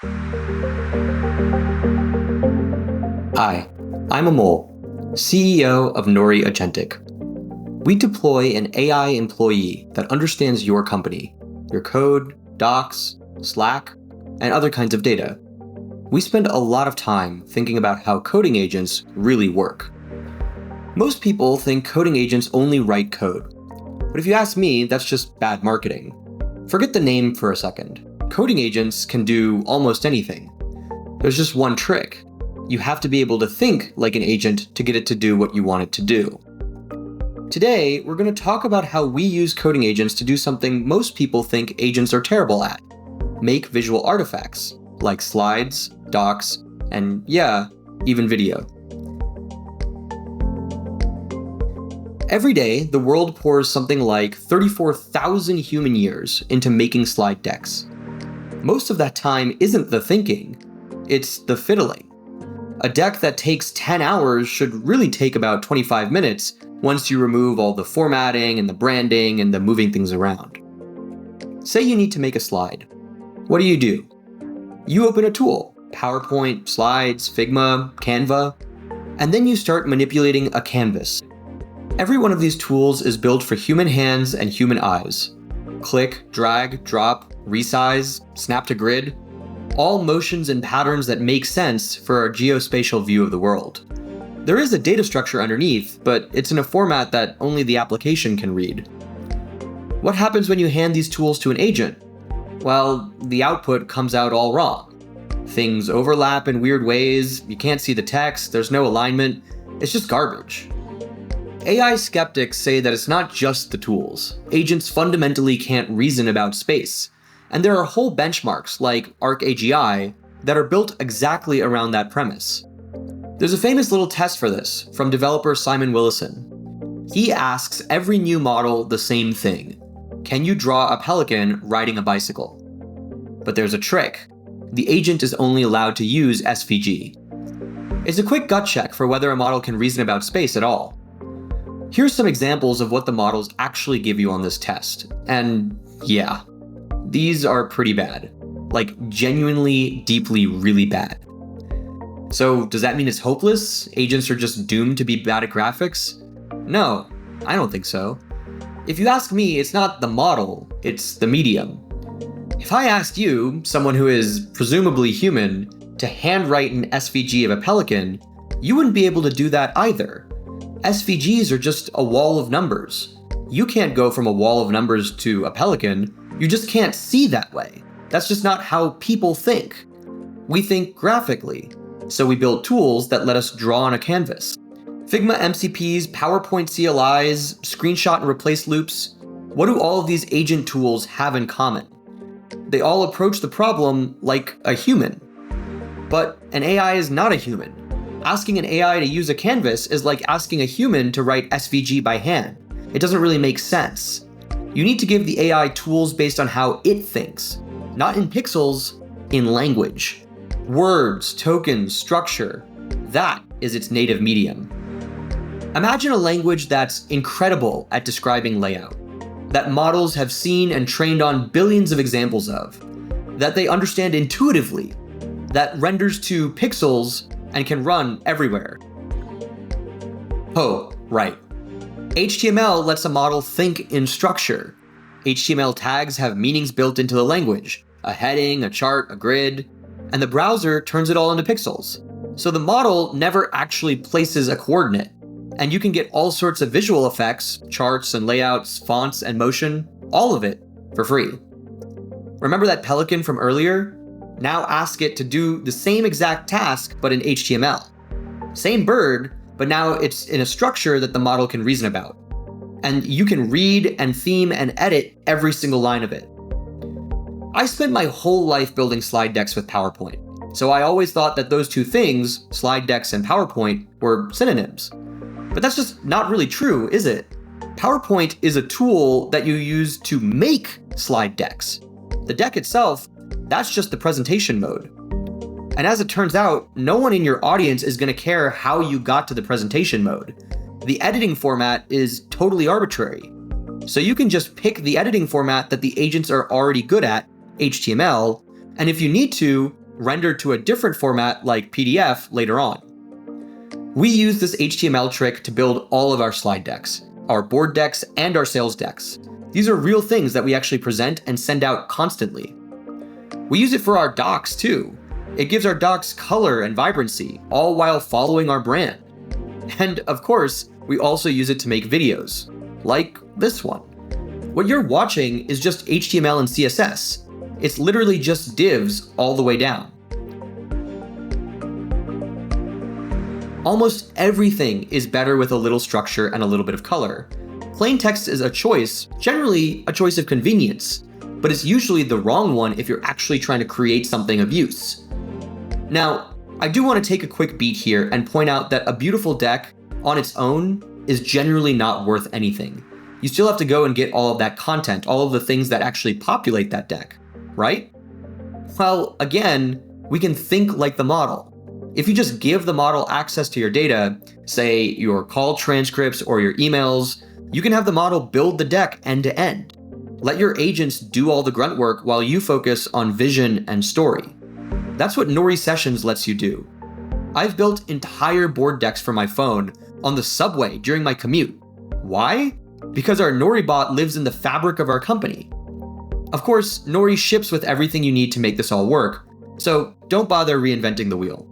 Hi, I'm Amol, CEO of Nori Agentic. We deploy an AI employee that understands your company, your code, docs, Slack, and other kinds of data. We spend a lot of time thinking about how coding agents really work. Most people think coding agents only write code. But if you ask me, that's just bad marketing. Forget the name for a second. Coding agents can do almost anything. There's just one trick. You have to be able to think like an agent to get it to do what you want it to do. Today, we're going to talk about how we use coding agents to do something most people think agents are terrible at. Make visual artifacts, like slides, docs, and yeah, even video. Every day, the world pours something like 34,000 human years into making slide decks. Most of that time isn't the thinking, it's the fiddling. A deck that takes 10 hours should really take about 25 minutes once you remove all the formatting and the branding and the moving things around. Say you need to make a slide. What do? You open a tool, PowerPoint, Slides, Figma, Canva, and then you start manipulating a canvas. Every one of these tools is built for human hands and human eyes. Click, drag, drop, resize, snap to grid, all motions and patterns that make sense for a geospatial view of the world. There is a data structure underneath, but it's in a format that only the application can read. What happens when you hand these tools to an agent? Well, the output comes out all wrong. Things overlap in weird ways, you can't see the text, there's no alignment, it's just garbage. AI skeptics say that it's not just the tools. Agents fundamentally can't reason about space. And there are whole benchmarks like ARC-AGI that are built exactly around that premise. There's a famous little test for this from developer Simon Willison. He asks every new model the same thing. Can you draw a pelican riding a bicycle? But there's a trick. The agent is only allowed to use SVG. It's a quick gut check for whether a model can reason about space at all. Here's some examples of what the models actually give you on this test. And yeah, these are pretty bad. Like genuinely, deeply, really bad. So does that mean it's hopeless? Agents are just doomed to be bad at graphics? No, I don't think so. If you ask me, it's not the model, it's the medium. If I asked you, someone who is presumably human, to handwrite an SVG of a pelican, you wouldn't be able to do that either. SVGs are just a wall of numbers. You can't go from a wall of numbers to a pelican. You just can't see that way. That's just not how people think. We think graphically. So we build tools that let us draw on a canvas. Figma MCPs, PowerPoint CLIs, screenshot and replace loops. What do all of these agent tools have in common? They all approach the problem like a human. But an AI is not a human. Asking an AI to use a canvas is like asking a human to write SVG by hand. It doesn't really make sense. You need to give the AI tools based on how it thinks, not in pixels, in language. Words, tokens, structure. That is its native medium. Imagine a language that's incredible at describing layout, that models have seen and trained on billions of examples of, that they understand intuitively, that renders to pixels and can run everywhere. Oh, right. HTML lets a model think in structure. HTML tags have meanings built into the language, a heading, a chart, a grid, and the browser turns it all into pixels. So the model never actually places a coordinate, and you can get all sorts of visual effects, charts and layouts, fonts and motion, all of it for free. Remember that pelican from earlier? Now ask it to do the same exact task, but in HTML. Same bird, but now it's in a structure that the model can reason about. And you can read and theme and edit every single line of it. I spent my whole life building slide decks with PowerPoint, so I always thought that those two things, slide decks and PowerPoint, were synonyms. But that's just not really true, is it? PowerPoint is a tool that you use to make slide decks. The deck itself, that's just the presentation mode. And as it turns out, no one in your audience is going to care how you got to the presentation mode. The editing format is totally arbitrary. So you can just pick the editing format that the agents are already good at, HTML, and if you need to, rendered to a different format like PDF later on. We use this HTML trick to build all of our slide decks, our board decks, and our sales decks. These are real things that we actually present and send out constantly. We use it for our docs too. It gives our docs color and vibrancy, all while following our brand. And of course, we also use it to make videos, like this one. What you're watching is just HTML and CSS. It's literally just divs all the way down. Almost everything is better with a little structure and a little bit of color. Plain text is a choice, generally a choice of convenience, but it's usually the wrong one if you're actually trying to create something of use. Now, I do want to take a quick beat here and point out that a beautiful deck on its own is generally not worth anything. You still have to go and get all of that content, all of the things that actually populate that deck, right? Well, again, we can think like the model. If you just give the model access to your data, say your call transcripts or your emails, you can have the model build the deck end to end. Let your agents do all the grunt work while you focus on vision and story. That's what Nori Sessions lets you do. I've built entire board decks for my phone on the subway during my commute. Why? Because our Nori bot lives in the fabric of our company. Of course, Nori ships with everything you need to make this all work, so don't bother reinventing the wheel.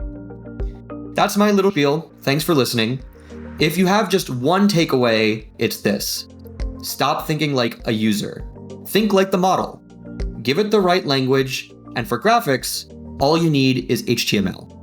That's my little spiel. Thanks for listening. If you have just one takeaway, it's this. Stop thinking like a user. Think like the model. Give it the right language, and for graphics, all you need is HTML.